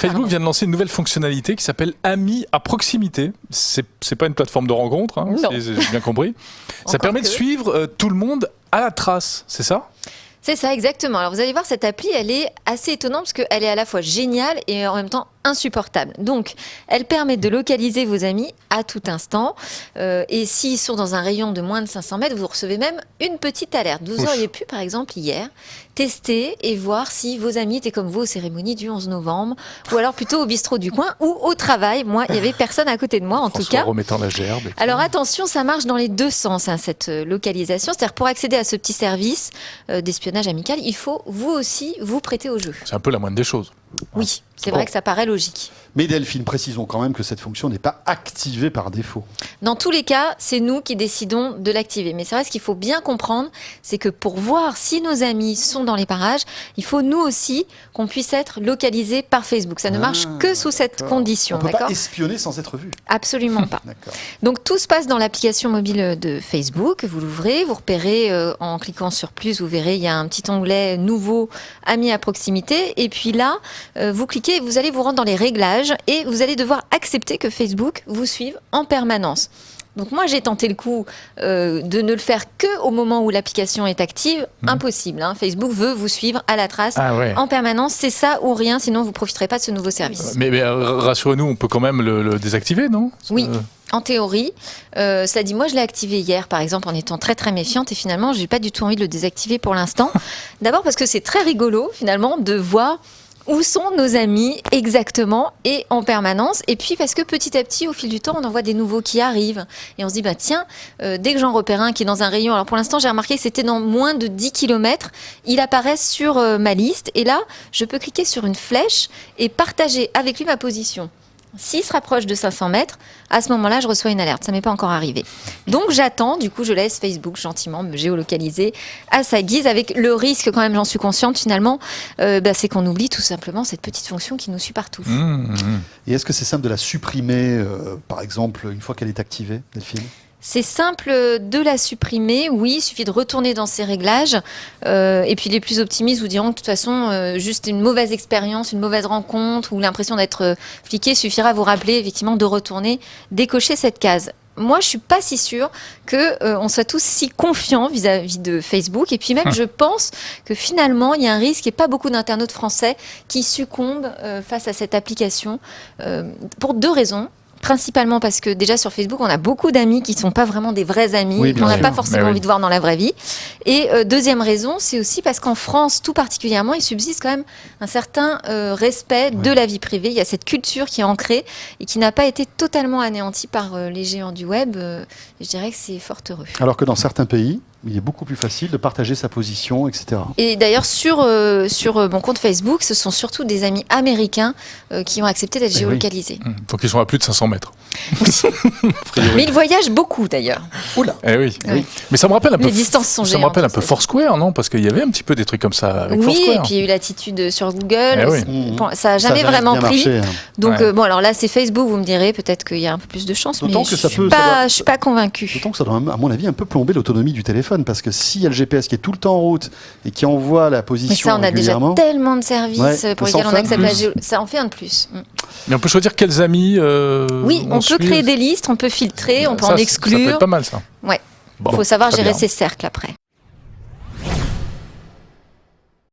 Facebook vient de lancer une nouvelle fonctionnalité qui s'appelle Amis à proximité. C'est pas une plateforme de rencontre, hein, j'ai bien compris. Ça permet de suivre tout le monde à la trace, c'est ça ? C'est ça, exactement. Alors vous allez voir, cette appli, elle est assez étonnante parce qu'elle est à la fois géniale et en même temps insupportable. Donc, elle permet de localiser vos amis à tout instant. Et s'ils sont dans un rayon de moins de 500 mètres, vous recevez même une petite alerte. Vous auriez pu, par exemple, hier, tester et voir si vos amis étaient comme vous aux cérémonies du 11 novembre, ou alors plutôt au bistrot du coin, ou au travail. Moi, il n'y avait personne à côté de moi, en tout cas. Remettant la gerbe. Alors attention, ça marche dans les deux sens, hein, cette localisation. C'est-à-dire, pour accéder à ce petit service d'espionnage amical, il faut vous aussi vous prêter au jeu. C'est un peu la moindre des choses. Oui, c'est vrai que ça paraît logique. Mais Delphine, précisons quand même que cette fonction n'est pas activée par défaut. Dans tous les cas, c'est nous qui décidons de l'activer. Mais c'est vrai, ce qu'il faut bien comprendre, c'est que pour voir si nos amis sont dans les parages, il faut nous aussi qu'on puisse être localisés par Facebook. Ça ne marche que sous cette condition. On ne peut pas espionner sans être vu. Absolument pas. Donc tout se passe dans l'application mobile de Facebook. Vous l'ouvrez, vous repérez en cliquant sur plus, vous verrez, il y a un petit onglet nouveau, amis à proximité. Et puis là, vous cliquez, vous allez vous rendre dans les réglages et vous allez devoir accepter que Facebook vous suive en permanence. Donc moi, j'ai tenté le coup de ne le faire que au moment où l'application est active. Impossible, hein. Facebook veut vous suivre à la trace en permanence. C'est ça ou rien, sinon vous ne profiterez pas de ce nouveau service. Mais rassurez-nous, on peut quand même le désactiver, non ? Oui. En théorie, cela dit, moi je l'ai activé hier par exemple en étant très très méfiante et finalement j'ai pas du tout envie de le désactiver pour l'instant. D'abord parce que c'est très rigolo finalement de voir où sont nos amis exactement et en permanence. Et puis parce que petit à petit, au fil du temps, on en voit des nouveaux qui arrivent. Et on se dit, bah tiens, dès que j'en repère un qui est dans un rayon, alors pour l'instant j'ai remarqué que c'était dans moins de 10 km, il apparaît sur ma liste. Et là, je peux cliquer sur une flèche et partager avec lui ma position. S'il se rapproche de 500 mètres, à ce moment-là, je reçois une alerte. Ça ne m'est pas encore arrivé. Donc, j'attends. Du coup, je laisse Facebook gentiment me géolocaliser à sa guise avec le risque, quand même, j'en suis consciente, finalement, c'est qu'on oublie tout simplement cette petite fonction qui nous suit partout. Et est-ce que c'est simple de la supprimer, par exemple, une fois qu'elle est activée, Delphine ? C'est simple de la supprimer, oui, il suffit de retourner dans ces réglages. Et puis les plus optimistes vous diront que de toute façon, juste une mauvaise expérience, une mauvaise rencontre ou l'impression d'être fliqué suffira à vous rappeler effectivement de retourner, décocher cette case. Moi, je suis pas si sûre qu'on soit tous si confiants vis-à-vis de Facebook. Et puis même, je pense que finalement, il y a un risque et pas beaucoup d'internautes français qui succombent face à cette application pour deux raisons. Principalement parce que déjà sur Facebook, on a beaucoup d'amis qui ne sont pas vraiment des vrais amis, qu'on n'a pas forcément envie de voir dans la vraie vie. Et deuxième raison, c'est aussi parce qu'en France, tout particulièrement, il subsiste quand même un certain respect de la vie privée. Il y a cette culture qui est ancrée et qui n'a pas été totalement anéantie par les géants du web. Je dirais que c'est fort heureux. Alors que dans certains pays, il est beaucoup plus facile de partager sa position, etc. Et d'ailleurs, sur mon compte Facebook, ce sont surtout des amis américains qui ont accepté d'être géolocalisés. Donc ils sont à plus de 500 mètres. Mais ils voyagent beaucoup d'ailleurs. Oula. Eh oui. Mais ça me rappelle un peu. Les distances sont géantes. Ça me rappelle un peu Foursquare, non ? Parce qu'il y avait un petit peu des trucs comme ça avec Foursquare. Oui, et puis il y a eu l'attitude sur Google. Ça n'a jamais vraiment pris. Marché, hein. Donc bon, alors là c'est Facebook, vous me direz, peut-être qu'il y a un peu plus de chance, mais je suis pas convaincue. D'autant que ça doit, à mon avis, un peu plomber l'autonomie du téléphone, parce que s'il y a le GPS qui est tout le temps en route et qui envoie la position mais ça, on a déjà tellement de services pour lesquels on accepte la géo. Ça en fait un de plus. Mais on peut choisir quels amis. Oui, on peut créer des listes, on peut filtrer, on peut en exclure. Ça peut être pas mal ça. Ouais. Il faut savoir gérer ses cercles après.